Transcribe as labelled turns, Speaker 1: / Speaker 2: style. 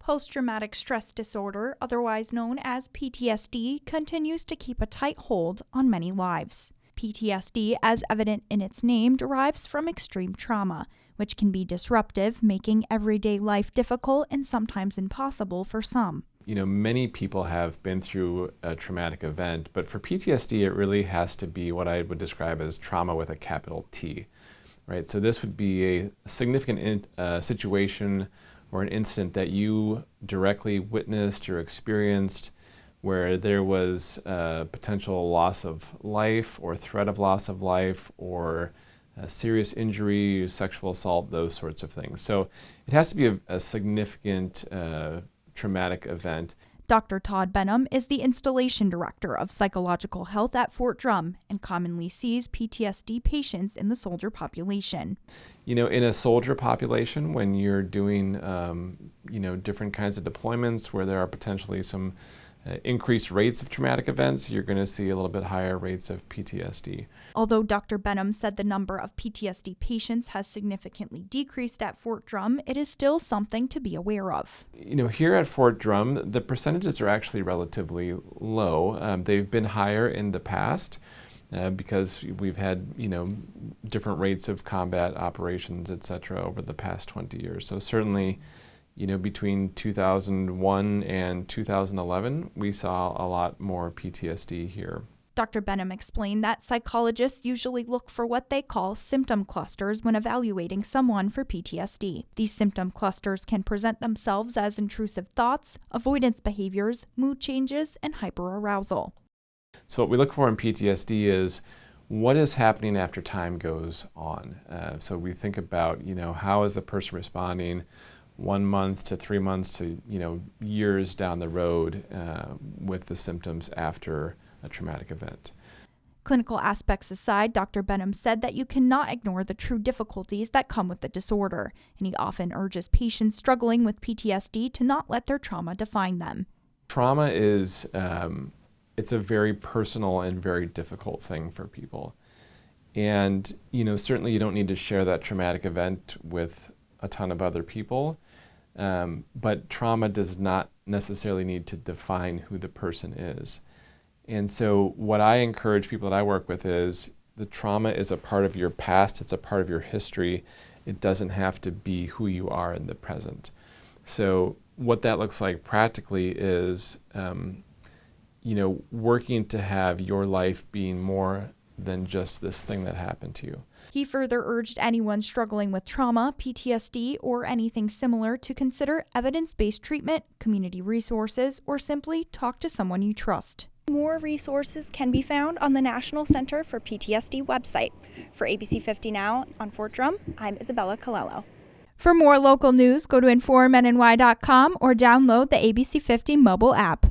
Speaker 1: Post-traumatic stress disorder, otherwise known as PTSD, continues to keep a tight hold on many lives. PTSD, as evident in its name, derives from extreme trauma, which can be disruptive, making everyday life difficult and sometimes impossible for some.
Speaker 2: Many people have been through a traumatic event, but for PTSD, it really has to be what I would describe as trauma with a capital T, right? So this would be a significant situation or an incident that you directly witnessed or experienced where there was potential loss of life or threat of loss of life or serious injury, sexual assault, those sorts of things. So it has to be a significant traumatic event.
Speaker 1: Dr. Todd Benham is the installation director of psychological health at Fort Drum and commonly sees PTSD patients in the soldier population.
Speaker 2: In a soldier population, when you're doing, different kinds of deployments where there are potentially some increased rates of traumatic events, you're going to see a little bit higher rates of PTSD.
Speaker 1: Although Dr. Benham said the number of PTSD patients has significantly decreased at Fort Drum, it is still something to be aware of.
Speaker 2: Here at Fort Drum, the percentages are actually relatively low. They've been higher in the past because we've had, different rates of combat operations, et cetera, over the past 20 years. So certainly, between 2001 and 2011, we saw a lot more PTSD here.
Speaker 1: Dr. Benham explained that psychologists usually look for what they call symptom clusters when evaluating someone for PTSD. These symptom clusters can present themselves as intrusive thoughts, avoidance behaviors, mood changes, and hyperarousal.
Speaker 2: So what we look for in PTSD is what is happening after time goes on. So we think about, how is the person responding 1 month to 3 months to years down the road with the symptoms after a traumatic event.
Speaker 1: Clinical aspects aside, Dr. Benham said that you cannot ignore the true difficulties that come with the disorder, and he often urges patients struggling with PTSD to not let their trauma define them.
Speaker 2: Trauma is it's a very personal and very difficult thing for people. And certainly you don't need to share that traumatic event with a ton of other people. But trauma does not necessarily need to define who the person is. And so what I encourage people that I work with is the trauma is a part of your past, it's a part of your history. It doesn't have to be who you are in the present. So what that looks like practically is, working to have your life being more than just this thing that happened to you.
Speaker 1: He further urged anyone struggling with trauma, PTSD, or anything similar to consider evidence-based treatment, community resources, or simply talk to someone you trust. More resources can be found on the National Center for PTSD website. For ABC 50 Now on Fort Drum, I'm Isabella Colello. For more local news, go to informnny.com or download the ABC 50 mobile app.